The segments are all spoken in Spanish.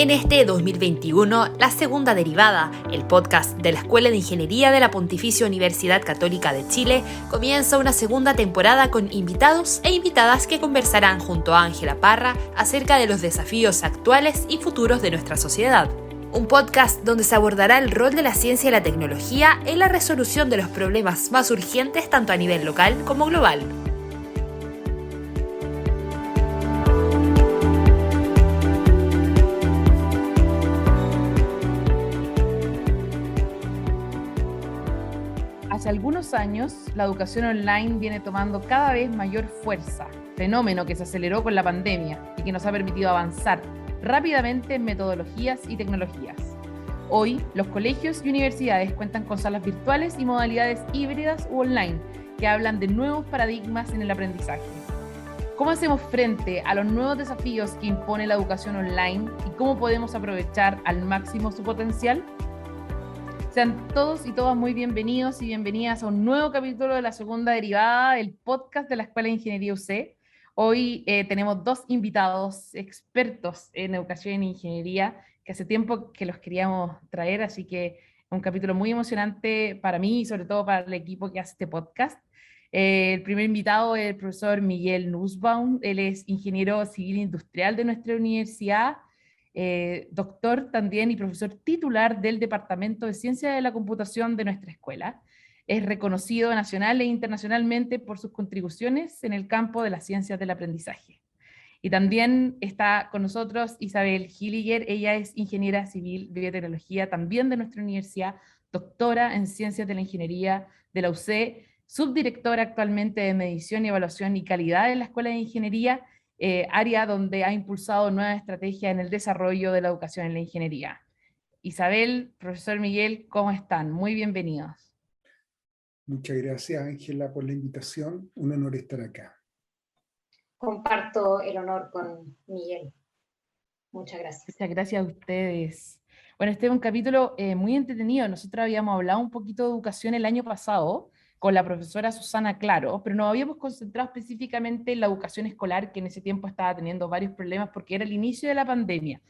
En este 2021, La Segunda Derivada, el podcast de la Escuela de Ingeniería de la Pontificia Universidad Católica de Chile, comienza una segunda temporada con invitados e invitadas que conversarán junto a Ángela Parra acerca de los desafíos actuales y futuros de nuestra sociedad. Un podcast donde se abordará el rol de la ciencia y la tecnología en la resolución de los problemas más urgentes tanto a nivel local como global. Hace algunos años, la educación online viene tomando cada vez mayor fuerza, fenómeno que se aceleró con la pandemia y que nos ha permitido avanzar rápidamente en metodologías y tecnologías. Hoy, los colegios y universidades cuentan con salas virtuales y modalidades híbridas u online que hablan de nuevos paradigmas en el aprendizaje. ¿Cómo hacemos frente a los nuevos desafíos que impone la educación online y cómo podemos aprovechar al máximo su potencial? Sean todos y todas muy bienvenidos y bienvenidas a un nuevo capítulo de La Segunda Derivada, el podcast de la Escuela de Ingeniería UC. Hoy tenemos dos invitados expertos en educación e ingeniería que hace tiempo que los queríamos traer, así que es un capítulo muy emocionante para mí y sobre todo para el equipo que hace este podcast. El primer invitado es el profesor Miguel Nussbaum. Él es ingeniero civil industrial de nuestra universidad, doctor también y profesor titular del Departamento de Ciencia de la Computación de nuestra escuela. Es reconocido nacional e internacionalmente por sus contribuciones en el campo de las ciencias del aprendizaje. Y también está con nosotros Isabel Hilliger. Ella es ingeniera civil de biotecnología también de nuestra universidad, doctora en ciencias de la ingeniería de la UC, subdirectora actualmente de medición y evaluación y calidad en la Escuela de Ingeniería, área donde ha impulsado nuevas estrategias en el desarrollo de la educación en la ingeniería. Isabel, profesor Miguel, ¿cómo están? Muy bienvenidos. Muchas gracias, Ángela, por la invitación. Un honor estar acá. Comparto el honor con Miguel. Muchas gracias. Muchas gracias a ustedes. Bueno, este es un capítulo muy entretenido. Nosotros habíamos hablado un poquito de educación el año pasado con la profesora Susana Claro, pero nos habíamos concentrado específicamente en la educación escolar, que en ese tiempo estaba teniendo varios problemas porque era el inicio de la pandemia.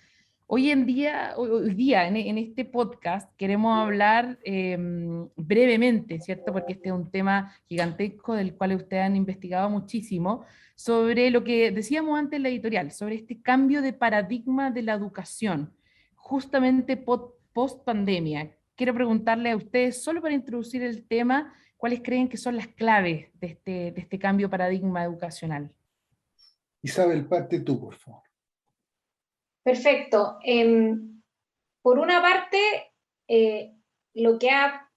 Hoy día en este podcast queremos hablar brevemente, ¿cierto? Porque este es un tema gigantesco del cual ustedes han investigado muchísimo, sobre lo que decíamos antes en la editorial, sobre este cambio de paradigma de la educación, justamente post pandemia. Quiero preguntarle a ustedes, solo para introducir el tema, ¿cuáles creen que son las claves de este cambio de paradigma educacional? Isabel, parte tú, por favor. Perfecto. Por una parte, lo que ha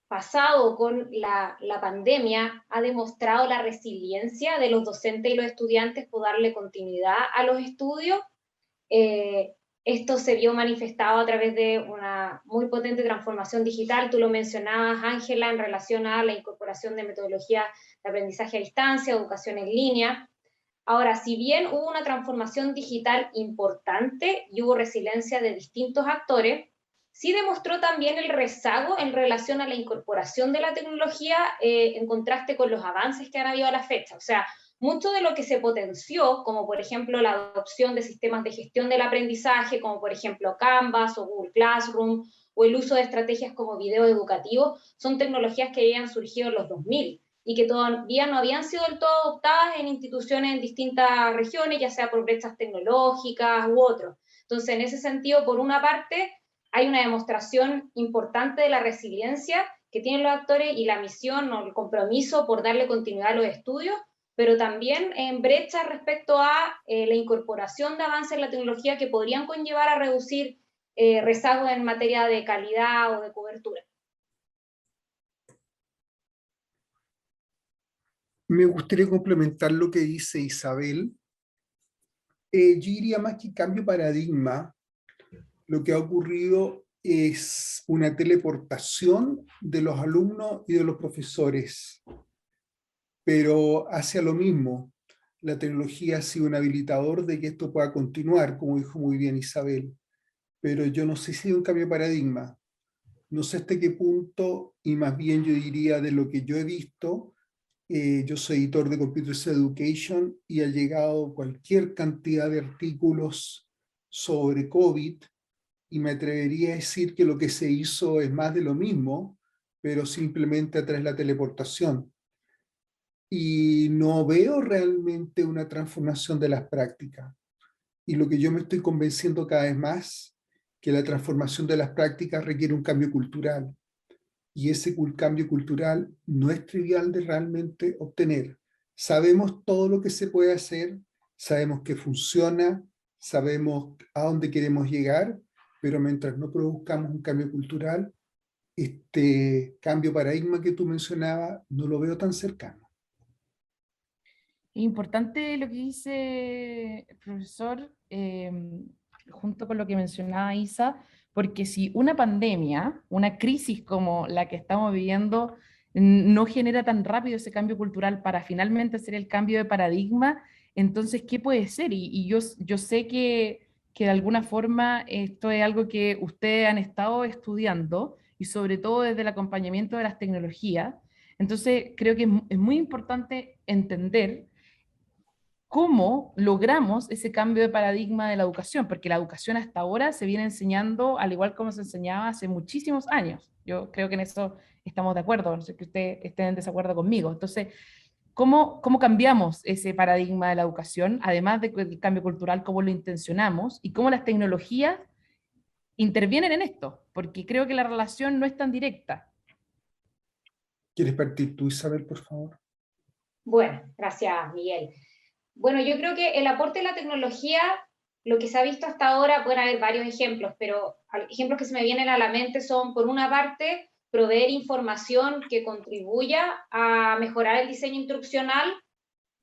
pasado con la pandemia ha demostrado la resiliencia de los docentes y los estudiantes por darle continuidad a los estudios. Esto se vio manifestado a través de una muy potente transformación digital. Tú lo mencionabas, Ángela, en relación a la incorporación de metodologías de aprendizaje a distancia, educación en línea. Ahora, si bien hubo una transformación digital importante y hubo resiliencia de distintos actores, sí demostró también el rezago en relación a la incorporación de la tecnología en contraste con los avances que han habido a la fecha. O sea, mucho de lo que se potenció, como por ejemplo la adopción de sistemas de gestión del aprendizaje, como por ejemplo Canvas o Google Classroom, o el uso de estrategias como video educativo, son tecnologías que habían surgido en los 2000 y que todavía no habían sido del todo adoptadas en instituciones en distintas regiones, ya sea por brechas tecnológicas u otros. Entonces, en ese sentido, por una parte, hay una demostración importante de la resiliencia que tienen los actores y la misión o el compromiso por darle continuidad a los estudios, pero también en brechas respecto a la incorporación de avances en la tecnología que podrían conllevar a reducir rezagos en materia de calidad o de cobertura. Me gustaría complementar lo que dice Isabel. Yo diría más que cambio de paradigma, lo que ha ocurrido es una teleportación de los alumnos y de los profesores, pero hacia lo mismo. La tecnología ha sido un habilitador de que esto pueda continuar, como dijo muy bien Isabel, pero yo no sé si es un cambio de paradigma. No sé hasta qué punto, y más bien yo diría de lo que yo he visto. Yo soy editor de Computer Education y ha llegado cualquier cantidad de artículos sobre COVID, y me atrevería a decir que lo que se hizo es más de lo mismo, pero simplemente a través de la teleportación. Y no veo realmente una transformación de las prácticas. Y lo que yo me estoy convenciendo cada vez más, que la transformación de las prácticas requiere un cambio cultural. Y ese cambio cultural no es trivial de realmente obtener. Sabemos todo lo que se puede hacer, sabemos que funciona, sabemos a dónde queremos llegar, pero mientras no produzcamos un cambio cultural, este cambio paradigma que tú mencionabas, no lo veo tan cercano. Es importante lo que dice el profesor, junto con lo que mencionaba Isa, porque si una pandemia, una crisis como la que estamos viviendo, no genera tan rápido ese cambio cultural para finalmente hacer el cambio de paradigma, entonces, ¿qué puede ser? Y yo sé que de alguna forma esto es algo que ustedes han estado estudiando, y sobre todo desde el acompañamiento de las tecnologías. Entonces, creo que es muy importante entender cómo logramos ese cambio de paradigma de la educación, porque la educación hasta ahora se viene enseñando al igual como se enseñaba hace muchísimos años. Yo creo que en eso estamos de acuerdo, no sé que ustedes estén en desacuerdo conmigo. Entonces, ¿cómo cambiamos ese paradigma de la educación, además del cambio cultural, cómo lo intencionamos y cómo las tecnologías intervienen en esto? Porque creo que la relación no es tan directa. ¿Quieres partir tú, Isabel, por favor? Bueno, gracias, Miguel. Bueno, yo creo que el aporte de la tecnología, lo que se ha visto hasta ahora, pueden haber varios ejemplos, pero ejemplos que se me vienen a la mente son, por una parte, proveer información que contribuya a mejorar el diseño instruccional.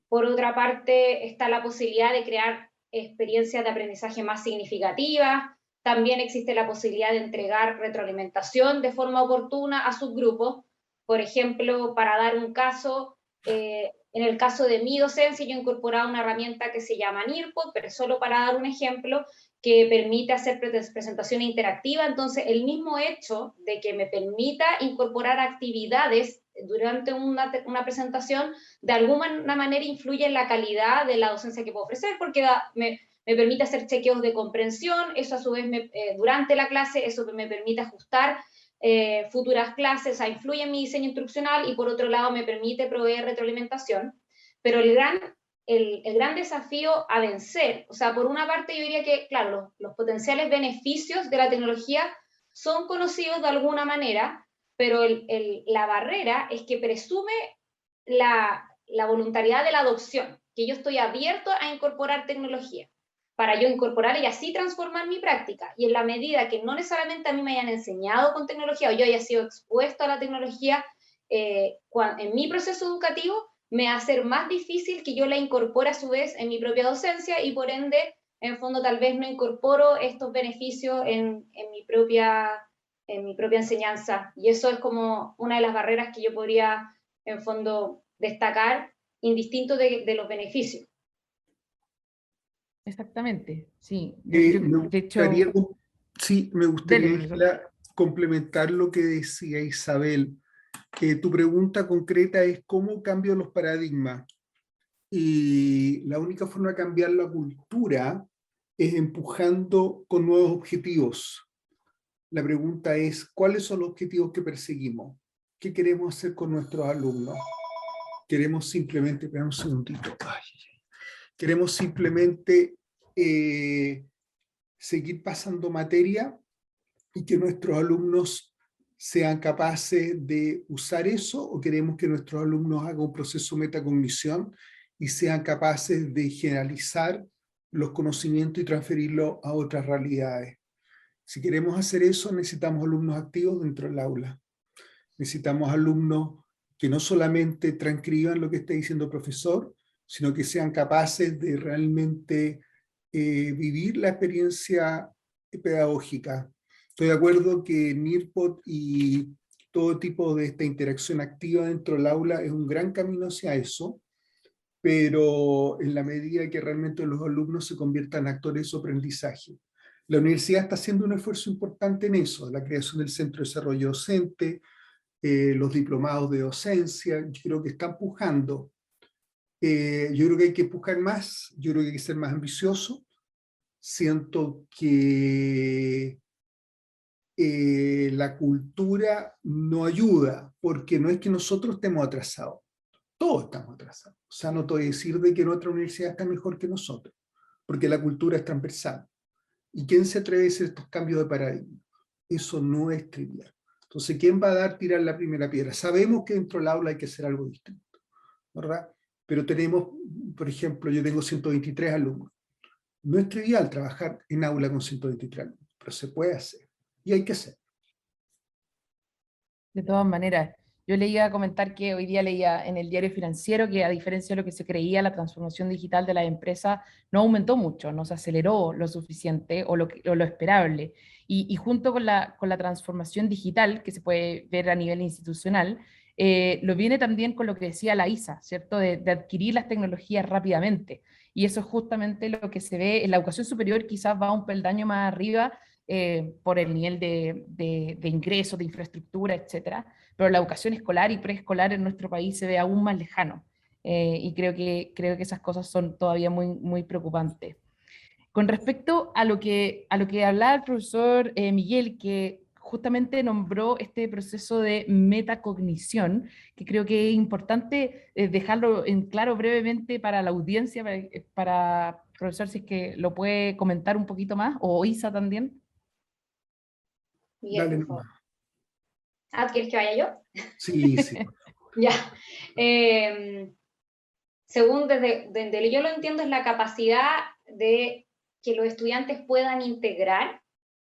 Por otra parte, está la posibilidad de crear experiencias de aprendizaje más significativas. También existe la posibilidad de entregar retroalimentación de forma oportuna a sus grupos. Por ejemplo, para dar un caso, en el caso de mi docencia, yo he incorporado una herramienta que se llama Nearpod, pero solo para dar un ejemplo, que permite hacer presentación interactiva. Entonces, el mismo hecho de que me permita incorporar actividades durante una presentación, de alguna manera influye en la calidad de la docencia que puedo ofrecer, porque me permite hacer chequeos de comprensión, eso a su vez durante la clase, eso me permite ajustar futuras clases, o sea, influye en mi diseño instruccional, y por otro lado me permite proveer retroalimentación. Pero el gran desafío a vencer, o sea, por una parte yo diría que, claro, los potenciales beneficios de la tecnología son conocidos de alguna manera, pero la barrera es que presume la voluntariedad de la adopción, que yo estoy abierto a incorporar tecnología, para yo incorporar y así transformar mi práctica. Y en la medida que no necesariamente a mí me hayan enseñado con tecnología o yo haya sido expuesto a la tecnología en mi proceso educativo, me va a ser más difícil que yo la incorpore a su vez en mi propia docencia, y por ende, en fondo, tal vez no incorporo estos beneficios en mi propia enseñanza. Y eso es como una de las barreras que yo podría, en fondo, destacar, indistinto de los beneficios. Exactamente, sí. Me De gustaría, hecho, sí, me dele, gustaría, profesor. Ángela, complementar lo que decía Isabel. Tu pregunta concreta es cómo cambio los paradigmas. Y la única forma de cambiar la cultura es empujando con nuevos objetivos. La pregunta es, ¿cuáles son los objetivos que perseguimos? ¿Qué queremos hacer con nuestros alumnos? Queremos simplemente, espera un segundito. Queremos simplemente seguir pasando materia y que nuestros alumnos sean capaces de usar eso, o queremos que nuestros alumnos hagan un proceso de metacognición y sean capaces de generalizar los conocimientos y transferirlos a otras realidades. Si queremos hacer eso, necesitamos alumnos activos dentro del aula. Necesitamos alumnos que no solamente transcriban lo que está diciendo el profesor, sino que sean capaces de realmente vivir la experiencia pedagógica. Estoy de acuerdo que Nearpod y todo tipo de esta interacción activa dentro del aula es un gran camino hacia eso, pero en la medida que realmente los alumnos se conviertan en actores de su aprendizaje. La universidad está haciendo un esfuerzo importante en eso, la creación del Centro de Desarrollo Docente, los diplomados de docencia, yo creo que está empujando. Yo creo que hay que empujar más, yo creo que hay que ser más ambicioso, siento que la cultura no ayuda, porque no es que nosotros estemos atrasados, todos estamos atrasados. O sea, no te voy a decir de que nuestra universidad está mejor que nosotros, porque la cultura es transversal. ¿Y quién se atreve a hacer estos cambios de paradigma? Eso no es trivial. Entonces, ¿quién va a tirar la primera piedra? Sabemos que dentro del aula hay que hacer algo distinto, ¿verdad? Pero tenemos, por ejemplo, yo tengo 123 alumnos. No es trivial trabajar en aula con 123 alumnos, pero se puede hacer y hay que hacer. De todas maneras, yo le iba a comentar que hoy día leía en el Diario Financiero que, a diferencia de lo que se creía, la transformación digital de la empresa no aumentó mucho, no se aceleró lo suficiente o lo esperable. Y junto con la transformación digital que se puede ver a nivel institucional, lo viene también con lo que decía la ISA, ¿cierto? De adquirir las tecnologías rápidamente. Y eso es justamente lo que se ve en la educación superior, quizás va un peldaño más arriba por el nivel de ingresos, de infraestructura, etcétera, pero la educación escolar y preescolar en nuestro país se ve aún más lejano, y creo que esas cosas son todavía muy, muy preocupantes. Con respecto a lo que hablaba el profesor Miguel, que justamente nombró este proceso de metacognición, que creo que es importante dejarlo en claro brevemente para la audiencia, profesor, si es que lo puede comentar un poquito más, o Isa también. Miguel, Dale por nomás. favor. ¿Quieres que vaya yo? Sí, sí. Ya. Según desde yo lo entiendo, es la capacidad de que los estudiantes puedan integrar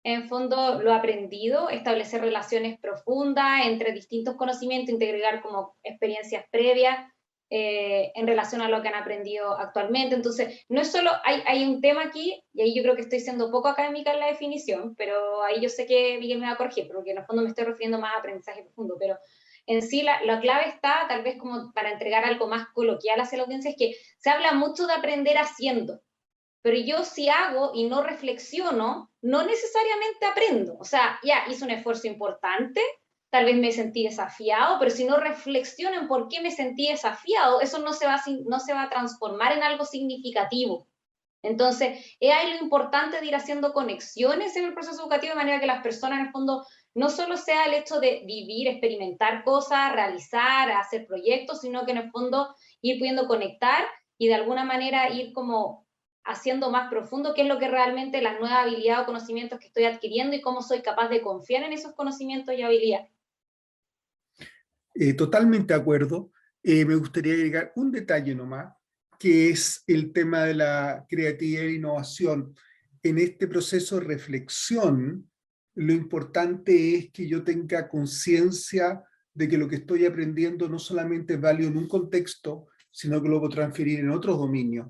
en fondo lo aprendido, establecer relaciones profundas entre distintos conocimientos, integrar como experiencias previas en relación a lo que han aprendido actualmente. Entonces, no es solo, hay un tema aquí, y ahí yo creo que estoy siendo poco académica en la definición, pero ahí yo sé que Miguel me va a corregir, porque en el fondo me estoy refiriendo más a aprendizaje profundo, pero en sí la clave está, tal vez como para entregar algo más coloquial hacia la audiencia, es que se habla mucho de aprender haciendo, pero yo si hago y no reflexiono, no necesariamente aprendo. O sea, ya hice un esfuerzo importante, tal vez me sentí desafiado, pero si no reflexiono en por qué me sentí desafiado, eso no se va a transformar en algo significativo. Entonces, es ahí lo importante de ir haciendo conexiones en el proceso educativo, de manera que las personas en el fondo no solo sea el hecho de vivir, experimentar cosas, realizar, hacer proyectos, sino que en el fondo ir pudiendo conectar y de alguna manera ir como haciendo más profundo qué es lo que realmente las nuevas habilidades o conocimientos que estoy adquiriendo y cómo soy capaz de confiar en esos conocimientos y habilidades. Totalmente de acuerdo. Me gustaría agregar un detalle nomás, que es el tema de la creatividad e innovación. En este proceso de reflexión, lo importante es que yo tenga conciencia de que lo que estoy aprendiendo no solamente es válido en un contexto, sino que lo puedo transferir en otros dominios.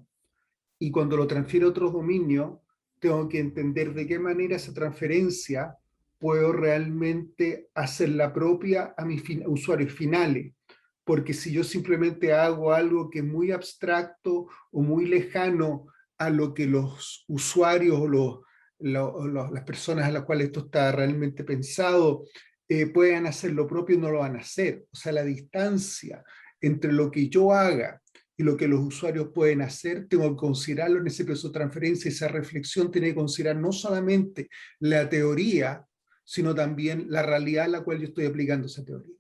Y cuando lo transfiero a otros dominios, tengo que entender de qué manera esa transferencia puedo realmente hacerla propia a mis usuarios finales. Porque si yo simplemente hago algo que es muy abstracto o muy lejano a lo que los usuarios o las personas a las cuales esto está realmente pensado puedan hacer lo propio, no lo van a hacer. O sea, la distancia entre lo que yo haga y lo que los usuarios pueden hacer, tengo que considerarlo en ese proceso de transferencia. Esa reflexión tiene que considerar no solamente la teoría, sino también la realidad en la cual yo estoy aplicando esa teoría.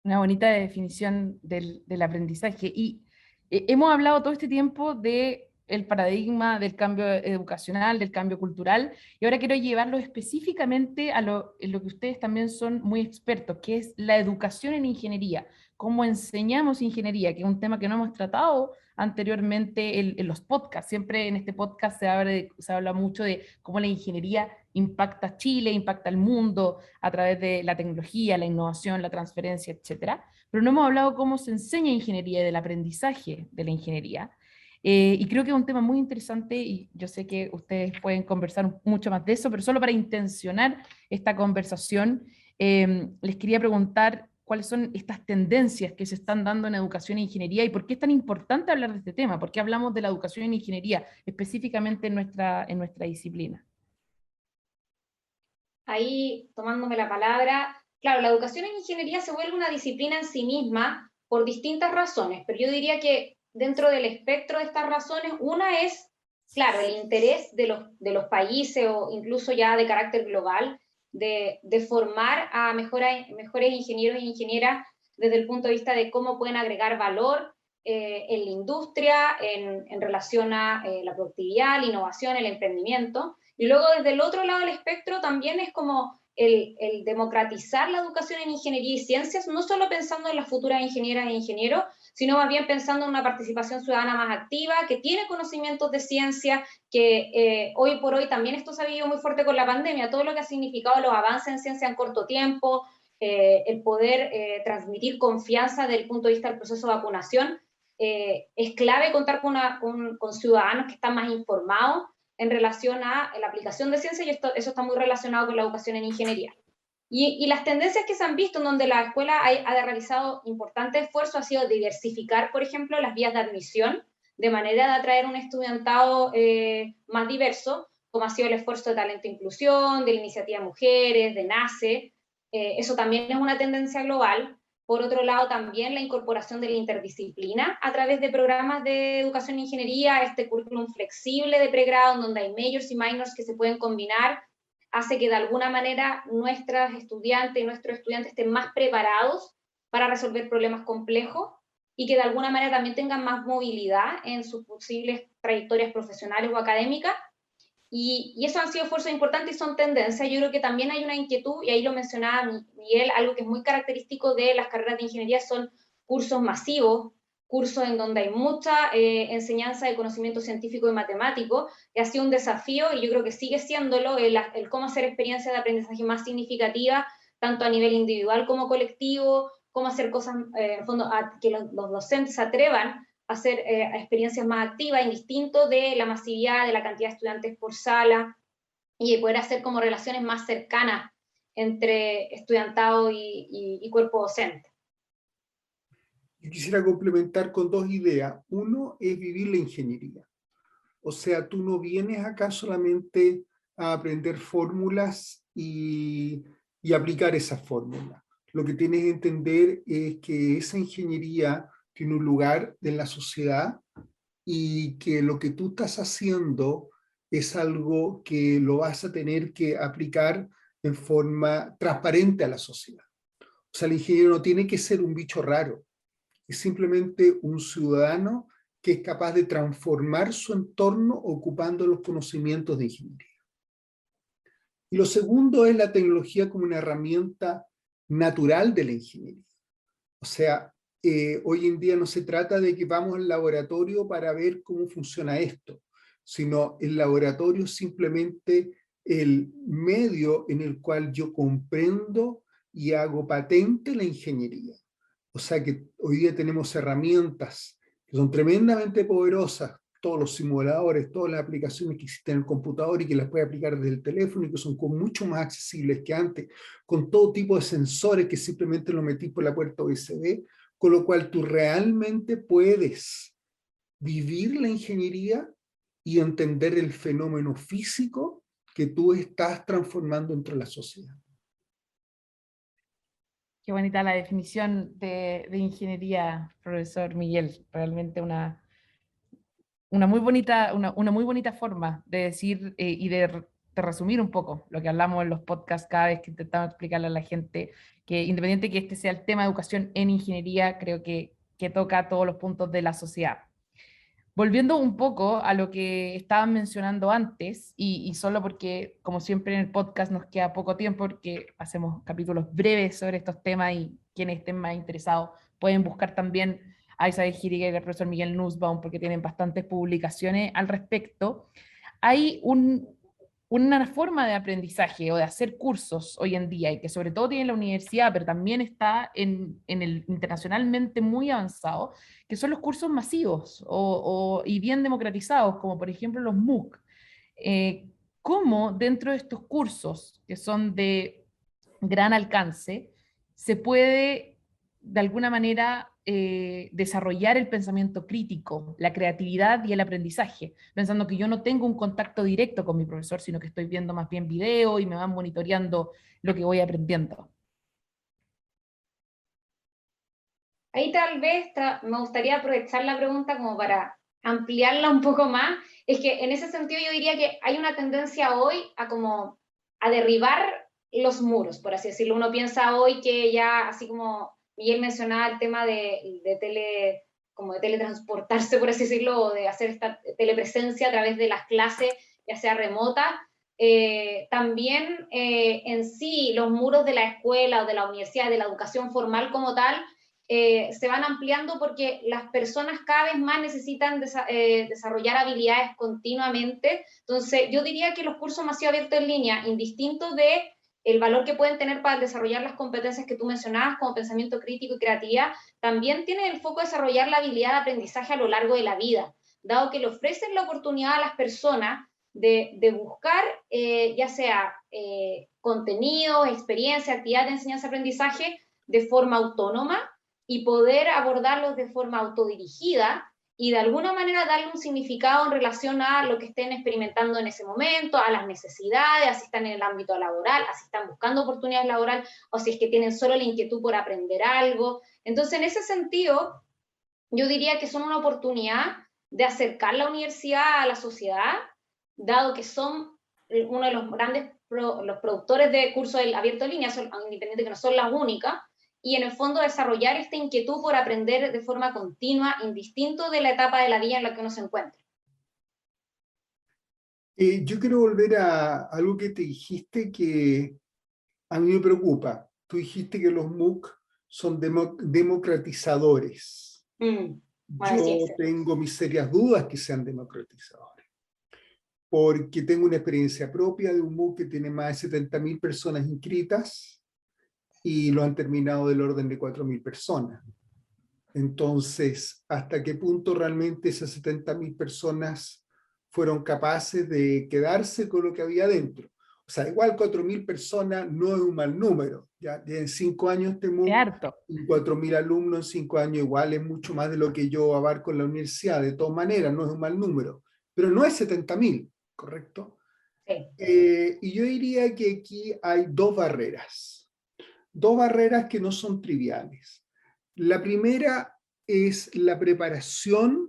Una bonita definición del aprendizaje. Y hemos hablado todo este tiempo de el paradigma del cambio educacional, del cambio cultural, y ahora quiero llevarlo específicamente en lo que ustedes también son muy expertos, que es la educación en ingeniería, cómo enseñamos ingeniería, que es un tema que no hemos tratado anteriormente en los podcasts. Siempre en este podcast se habla mucho de cómo la ingeniería impacta a Chile, impacta al mundo a través de la tecnología, la innovación, la transferencia, etcétera. Pero no hemos hablado cómo se enseña ingeniería y del aprendizaje de la ingeniería. Y creo que es un tema muy interesante y yo sé que ustedes pueden conversar mucho más de eso, pero solo para intencionar esta conversación, les quería preguntar cuáles son estas tendencias que se están dando en educación e ingeniería y por qué es tan importante hablar de este tema, por qué hablamos de la educación en ingeniería, específicamente en nuestra disciplina. Ahí, tomándome la palabra, claro, la educación en ingeniería se vuelve una disciplina en sí misma por distintas razones, pero yo diría que dentro del espectro de estas razones, una es claro, el interés de los países o incluso ya de carácter global de formar a mejores ingenieros e ingenieras desde el punto de vista de cómo pueden agregar valor en la industria, en relación a la productividad, la innovación, el emprendimiento. Y luego desde el otro lado del espectro también es como el democratizar la educación en ingeniería y ciencias, no solo pensando en las futuras ingenieras e ingenieros, sino más bien pensando en una participación ciudadana más activa, que tiene conocimientos de ciencia, que hoy por hoy también esto se ha vivido muy fuerte con la pandemia, todo lo que ha significado los avances en ciencia en corto tiempo, el poder transmitir confianza desde el punto de vista del proceso de vacunación, es clave contar con ciudadanos que están más informados en relación a la aplicación de ciencia, y eso está muy relacionado con la educación en ingeniería. Y las tendencias que se han visto en donde la escuela ha realizado importantes esfuerzos ha sido diversificar, por ejemplo, las vías de admisión, de manera de atraer un estudiantado más diverso, como ha sido el esfuerzo de Talento e Inclusión, de la Iniciativa Mujeres, de NACE. Eso también es una tendencia global. Por otro lado, también la incorporación de la interdisciplina a través de programas de educación e ingeniería, este currículum flexible de pregrado, en donde hay majors y minors que se pueden combinar, hace que de alguna manera nuestras estudiantes y nuestros estudiantes estén más preparados para resolver problemas complejos y que de alguna manera también tengan más movilidad en sus posibles trayectorias profesionales o académicas. Y eso han sido esfuerzos importantes y son tendencias. Yo creo que también hay una inquietud, y ahí lo mencionaba Miguel, algo que es muy característico de las carreras de ingeniería son cursos masivos, cursos en donde hay mucha enseñanza de conocimiento científico y matemático, que ha sido un desafío, y yo creo que sigue siéndolo, el cómo hacer experiencias de aprendizaje más significativas, tanto a nivel individual como colectivo, cómo hacer cosas, en el fondo, que los docentes se atrevan hacer experiencias más activas, indistinto de la masividad, de la cantidad de estudiantes por sala, y de poder hacer como relaciones más cercanas entre estudiantado y cuerpo docente. Yo quisiera complementar con dos ideas. Uno es vivir la ingeniería. O sea, tú no vienes acá solamente a aprender fórmulas y aplicar esas fórmulas. Lo que tienes que entender es que esa ingeniería tiene un lugar en la sociedad y que lo que tú estás haciendo es algo que lo vas a tener que aplicar en forma transparente a la sociedad. O sea, el ingeniero no tiene que ser un bicho raro, es simplemente un ciudadano que es capaz de transformar su entorno ocupando los conocimientos de ingeniería. Y lo segundo es la tecnología como una herramienta natural de la ingeniería. O sea, hoy en día no se trata de que vamos al laboratorio para ver cómo funciona esto, sino el laboratorio es simplemente el medio en el cual yo comprendo y hago patente la ingeniería. O sea que hoy día tenemos herramientas que son tremendamente poderosas, todos los simuladores, todas las aplicaciones que existen en el computador y que las puede aplicar desde el teléfono y que son mucho más accesibles que antes, con todo tipo de sensores que simplemente lo metís por la puerta USB, con lo cual tú realmente puedes vivir la ingeniería y entender el fenómeno físico que tú estás transformando entre la sociedad. Qué bonita la definición de ingeniería, profesor Miguel. Realmente una muy bonita forma de decir y de resumir un poco lo que hablamos en los podcasts cada vez que intentamos explicarle a la gente que independiente que este sea el tema de educación en ingeniería, creo que toca todos los puntos de la sociedad. Volviendo un poco a lo que estaban mencionando antes, y solo porque, como siempre en el podcast, nos queda poco tiempo porque hacemos capítulos breves sobre estos temas y quienes estén más interesados pueden buscar también a Isabel Giriga y al profesor Miguel Nussbaum porque tienen bastantes publicaciones al respecto. Hay una forma de aprendizaje o de hacer cursos hoy en día y que sobre todo tiene la universidad, pero también está en el internacionalmente muy avanzado, que son los cursos masivos y bien democratizados, como por ejemplo los MOOC. ¿Cómo dentro de estos cursos, que son de gran alcance, se puede de alguna manera desarrollar el pensamiento crítico, la creatividad y el aprendizaje, pensando que yo no tengo un contacto directo con mi profesor, sino que estoy viendo más bien video y me van monitoreando lo que voy aprendiendo? Ahí tal vez me gustaría aprovechar la pregunta como para ampliarla un poco más, es que en ese sentido yo diría que hay una tendencia hoy a derribar los muros, por así decirlo. Uno piensa hoy que ya, así como Miguel mencionaba el tema de teletransportarse, por así decirlo, o de hacer esta telepresencia a través de las clases, ya sea remota, también en sí los muros de la escuela o de la universidad, de la educación formal como tal, se van ampliando porque las personas cada vez más necesitan desarrollar habilidades continuamente. Entonces, yo diría que los cursos masivos abiertos en línea, indistintos de el valor que pueden tener para desarrollar las competencias que tú mencionabas, como pensamiento crítico y creatividad, también tienen el foco de desarrollar la habilidad de aprendizaje a lo largo de la vida, dado que le ofrecen la oportunidad a las personas de buscar, ya sea contenidos, experiencias, actividades de enseñanza-aprendizaje de forma autónoma, y poder abordarlos de forma autodirigida y de alguna manera darle un significado en relación a lo que estén experimentando en ese momento, a las necesidades, así están en el ámbito laboral, así están buscando oportunidades laborales, o si es que tienen solo la inquietud por aprender algo. Entonces, en ese sentido, yo diría que son una oportunidad de acercar la universidad a la sociedad, dado que son uno de los grandes los productores de cursos abiertos en línea, independiente que no son las únicas, y en el fondo desarrollar esta inquietud por aprender de forma continua, indistinto de la etapa de la vida en la que uno se encuentra. Yo quiero volver a algo que te dijiste que a mí me preocupa. Tú dijiste que los MOOC son democratizadores. Bueno, sí, Yo tengo mis serias dudas que sean democratizadores, porque tengo una experiencia propia de un MOOC que tiene más de 70.000 personas inscritas, y lo han terminado del orden de 4.000 personas. Entonces, ¿hasta qué punto realmente esas 70.000 personas fueron capaces de quedarse con lo que había dentro? O sea, igual 4.000 personas no es un mal número. Ya en 5 años tenemos 4.000 alumnos, en 5 años igual es mucho más de lo que yo abarco en la universidad. De todas maneras, no es un mal número. Pero no es 70.000, ¿correcto? Sí. Y yo diría que aquí hay dos barreras que no son triviales. La primera es la preparación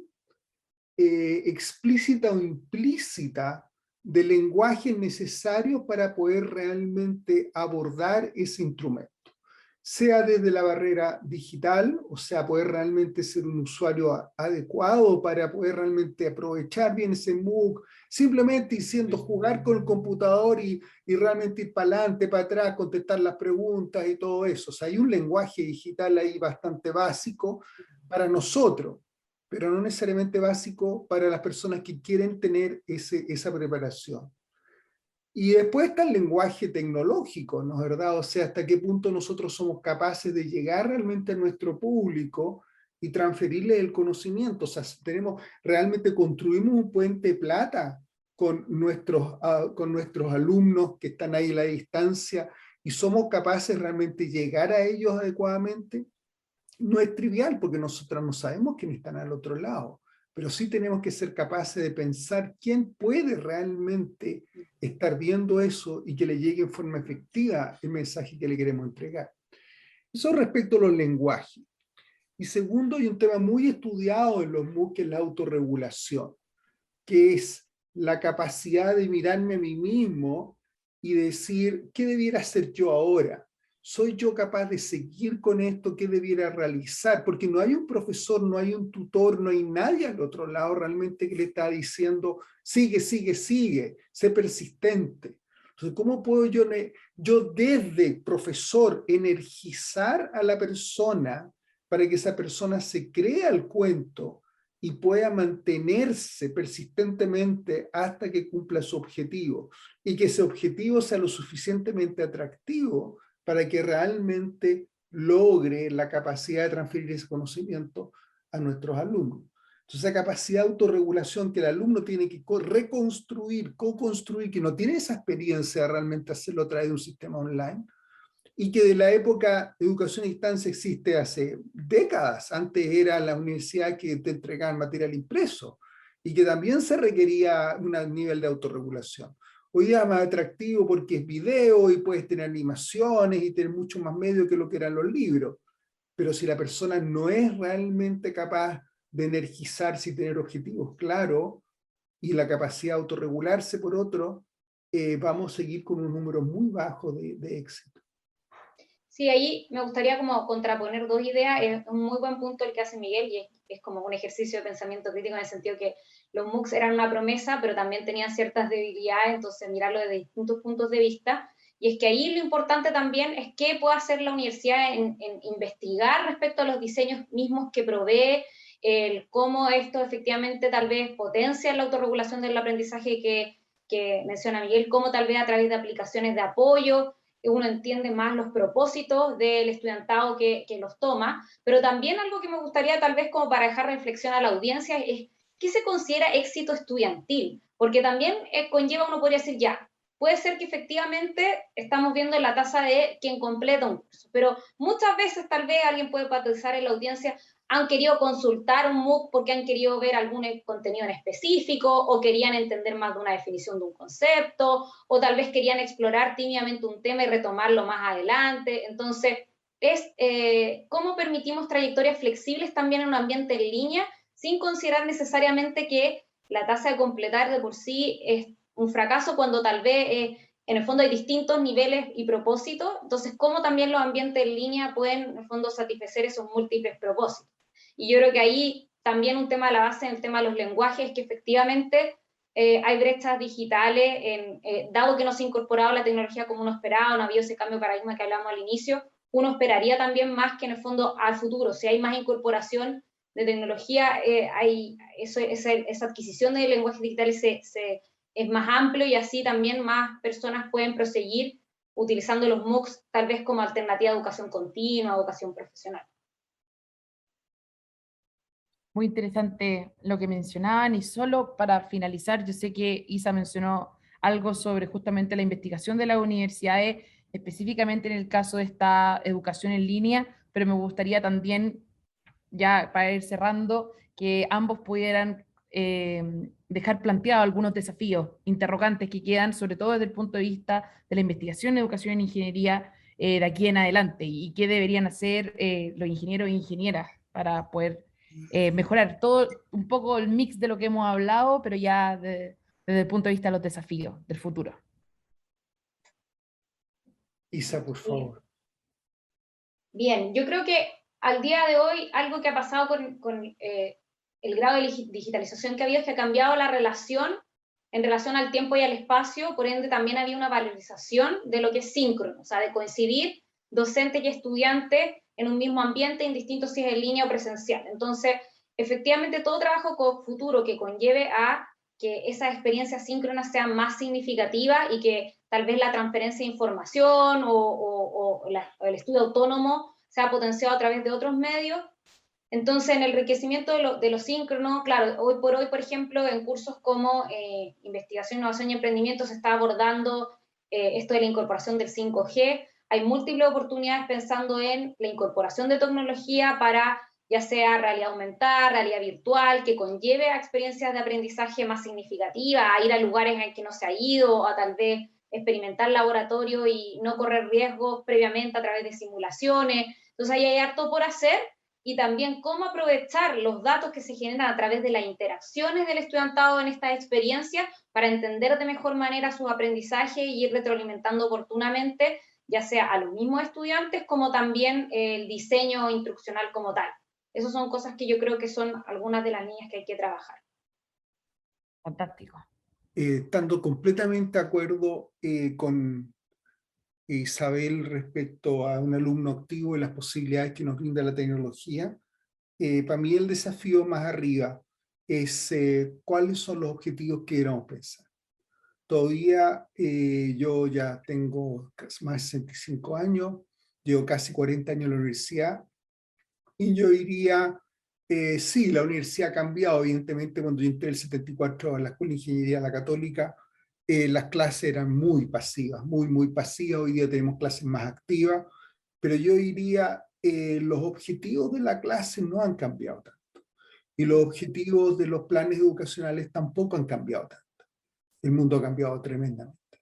explícita o implícita del lenguaje necesario para poder realmente abordar ese instrumento. Sea desde la barrera digital, o sea, poder realmente ser un usuario adecuado para poder realmente aprovechar bien ese MOOC, simplemente diciendo jugar con el computador y realmente ir para adelante, para atrás, contestar las preguntas y todo eso. O sea, hay un lenguaje digital ahí bastante básico para nosotros, pero no necesariamente básico para las personas que quieren tener esa preparación. Y después está el lenguaje tecnológico, ¿no es verdad? O sea, hasta qué punto nosotros somos capaces de llegar realmente a nuestro público y transferirle el conocimiento. O sea, realmente construimos un puente de plata con nuestros alumnos que están ahí a la distancia y somos capaces realmente de llegar a ellos adecuadamente. No es trivial porque nosotros no sabemos quiénes están al otro lado, pero sí tenemos que ser capaces de pensar quién puede realmente estar viendo eso y que le llegue en forma efectiva el mensaje que le queremos entregar. Eso respecto a los lenguajes. Y segundo, hay un tema muy estudiado en los MOOC, que es la autorregulación, que es la capacidad de mirarme a mí mismo y decir, ¿qué debiera hacer yo ahora? ¿Soy yo capaz de seguir con esto? ¿Qué debiera realizar? Porque no hay un profesor, no hay un tutor, no hay nadie al otro lado realmente que le está diciendo, sigue, sigue, sigue, sé persistente. Entonces, ¿cómo puedo yo desde profesor energizar a la persona para que esa persona se crea el cuento y pueda mantenerse persistentemente hasta que cumpla su objetivo, y que ese objetivo sea lo suficientemente atractivo para que realmente logre la capacidad de transferir ese conocimiento a nuestros alumnos? Entonces, esa capacidad de autorregulación que el alumno tiene que reconstruir, co-construir, que no tiene esa experiencia de realmente hacerlo a través de un sistema online, y que de la época de educación a distancia existe hace décadas. Antes era la universidad que te entregaba material impreso y que también se requería un nivel de autorregulación. Hoy día es más atractivo porque es video y puedes tener animaciones y tener mucho más medio que lo que eran los libros. Pero si la persona no es realmente capaz de energizarse y tener objetivos claros, y la capacidad de autorregularse por otro, vamos a seguir con un número muy bajo de éxito. Sí, ahí me gustaría como contraponer dos ideas. Es un muy buen punto el que hace Miguel, y es como un ejercicio de pensamiento crítico en el sentido que los MOOCs eran una promesa, pero también tenían ciertas debilidades, entonces mirarlo desde distintos puntos de vista. Y es que ahí lo importante también es qué puede hacer la universidad en investigar respecto a los diseños mismos que provee, cómo esto efectivamente tal vez potencia la autorregulación del aprendizaje que menciona Miguel, cómo tal vez a través de aplicaciones de apoyo uno entiende más los propósitos del estudiantado que los toma, pero también algo que me gustaría tal vez como para dejar reflexión a la audiencia es ¿qué se considera éxito estudiantil? Porque también conlleva, uno podría decir, ya, puede ser que efectivamente estamos viendo la tasa de quien completa un curso, pero muchas veces tal vez alguien puede patizar en la audiencia, han querido consultar un MOOC porque han querido ver algún contenido en específico o querían entender más de una definición de un concepto o tal vez querían explorar tímidamente un tema y retomarlo más adelante. Entonces, es cómo permitimos trayectorias flexibles también en un ambiente en línea sin considerar necesariamente que la tasa de completar de por sí es un fracaso cuando tal vez en el fondo hay distintos niveles y propósitos. Entonces, cómo también los ambientes en línea pueden en el fondo satisfacer esos múltiples propósitos. Y yo creo que ahí también un tema de la base en el tema de los lenguajes es que efectivamente hay brechas digitales, dado que no se ha incorporado la tecnología como uno esperaba, no ha habido ese cambio de paradigma que hablamos al inicio, uno esperaría también más que en el fondo al futuro, si hay más incorporación de tecnología, esa adquisición de lenguajes digitales es más amplio y así también más personas pueden proseguir utilizando los MOOCs tal vez como alternativa a educación continua, educación profesional. Muy interesante lo que mencionaban, y solo para finalizar, yo sé que Isa mencionó algo sobre justamente la investigación de las universidades, específicamente en el caso de esta educación en línea, pero me gustaría también, ya para ir cerrando, que ambos pudieran dejar planteados algunos desafíos, interrogantes que quedan, sobre todo desde el punto de vista de la investigación, educación e ingeniería de aquí en adelante, y qué deberían hacer los ingenieros e ingenieras para poder mejorar todo un poco el mix de lo que hemos hablado, pero ya desde el punto de vista de los desafíos del futuro. Isa, por favor. Bien, yo creo que al día de hoy algo que ha pasado con el grado de digitalización que ha habido es que ha cambiado la relación en relación al tiempo y al espacio, por ende también había una valorización de lo que es síncrono, o sea, de coincidir docente y estudiante en un mismo ambiente, indistinto si es en línea o presencial. Entonces, efectivamente, todo trabajo futuro que conlleve a que esas experiencias síncronas sean más significativas y que tal vez la transferencia de información o el estudio autónomo sea potenciado a través de otros medios. Entonces, en el enriquecimiento de lo síncrono, claro, hoy por hoy, por ejemplo, en cursos como investigación, innovación y emprendimiento se está abordando esto de la incorporación del 5G. Hay múltiples oportunidades pensando en la incorporación de tecnología para ya sea realidad aumentada, realidad virtual, que conlleve a experiencias de aprendizaje más significativas, a ir a lugares en que no se ha ido, a tal vez experimentar laboratorio y no correr riesgos previamente a través de simulaciones. Entonces ahí hay harto por hacer, y también cómo aprovechar los datos que se generan a través de las interacciones del estudiantado en esta experiencia para entender de mejor manera sus aprendizajes y ir retroalimentando oportunamente, ya sea a los mismos estudiantes como también el diseño instruccional como tal. Esas son cosas que yo creo que son algunas de las líneas que hay que trabajar. Fantástico. Estando completamente de acuerdo con Isabel respecto a un alumno activo y las posibilidades que nos brinda la tecnología, para mí el desafío más arriba es cuáles son los objetivos que queremos pensar. Todavía yo ya tengo más de 65 años, llevo casi 40 años en la universidad, y yo diría, sí, la universidad ha cambiado. Evidentemente, cuando yo entré en el 74 a la Escuela de Ingeniería de la Católica, las clases eran muy pasivas, muy pasivas. Hoy día tenemos clases más activas, pero yo diría, los objetivos de la clase no han cambiado tanto, y los objetivos de los planes educacionales tampoco han cambiado tanto. El mundo ha cambiado tremendamente.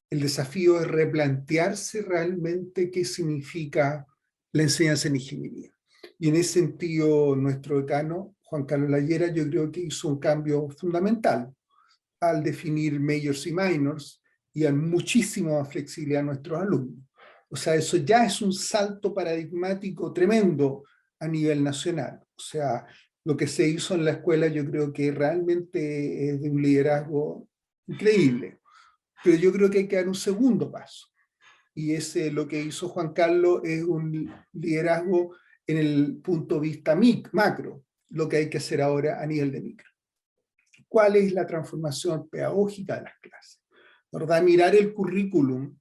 El desafío es replantearse realmente qué significa la enseñanza en ingeniería. Y en ese sentido, nuestro decano, Juan Carlos Layera yo creo que hizo un cambio fundamental al definir majors y minors y dar muchísima más flexibilidad a nuestros alumnos. O sea, eso ya es un salto paradigmático tremendo a nivel nacional. O sea, lo que se hizo en la escuela yo creo que realmente es de un liderazgo increíble. Pero yo creo que hay que dar un segundo paso. Y ese, lo que hizo Juan Carlos, es un liderazgo en el punto de vista macro, lo que hay que hacer ahora a nivel de micro. ¿Cuál es la transformación pedagógica de las clases? ¿Verdad? Mirar el currículum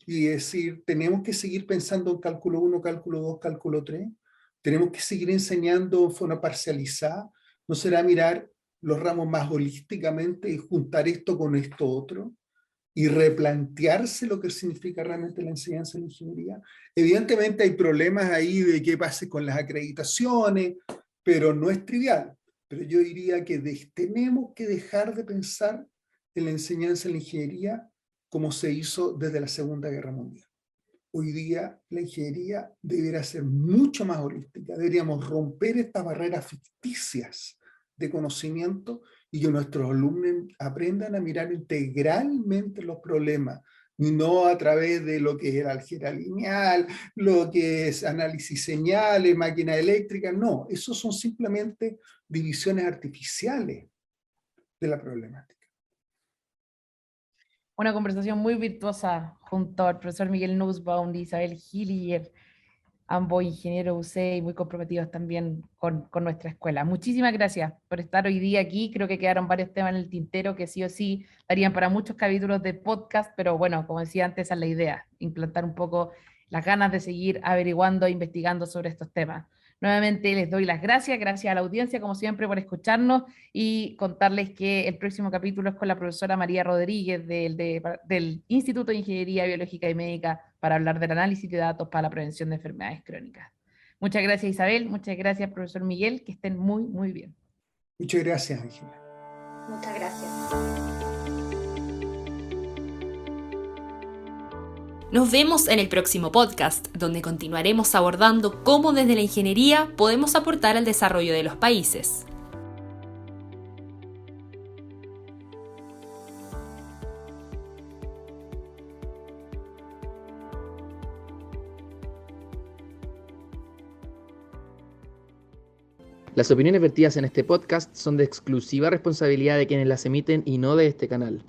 y decir, tenemos que seguir pensando en cálculo 1, cálculo 2, cálculo 3, tenemos que seguir enseñando de forma parcializada, no será mirar los ramos más holísticamente y juntar esto con esto otro, y replantearse lo que significa realmente la enseñanza en la ingeniería. Evidentemente hay problemas ahí de qué pase con las acreditaciones, pero no es trivial. Pero yo diría que tenemos que dejar de pensar en la enseñanza en la ingeniería como se hizo desde la Segunda Guerra Mundial. Hoy día la ingeniería debería ser mucho más holística. Deberíamos romper estas barreras ficticias de conocimiento y que nuestros alumnos aprendan a mirar integralmente los problemas, y no a través de lo que es el álgebra lineal, lo que es análisis señales, máquina eléctrica. No, esos son simplemente divisiones artificiales de la problemática. Una conversación muy virtuosa junto al profesor Miguel Nussbaum y Isabel Hillier, ambos ingenieros UC y muy comprometidos también con nuestra escuela. Muchísimas gracias por estar hoy día aquí. Creo que quedaron varios temas en el tintero que sí o sí darían para muchos capítulos de podcast, pero bueno, como decía antes, esa es la idea, implantar un poco las ganas de seguir averiguando e investigando sobre estos temas. Nuevamente les doy las gracias a la audiencia, como siempre, por escucharnos y contarles que el próximo capítulo es con la profesora María Rodríguez del Instituto de Ingeniería Biológica y Médica para hablar del análisis de datos para la prevención de enfermedades crónicas. Muchas gracias, Isabel. Muchas gracias, profesor Miguel. Que estén muy, muy bien. Muchas gracias, Ángela. Muchas gracias. Nos vemos en el próximo podcast, donde continuaremos abordando cómo desde la ingeniería podemos aportar al desarrollo de los países. Las opiniones vertidas en este podcast son de exclusiva responsabilidad de quienes las emiten y no de este canal.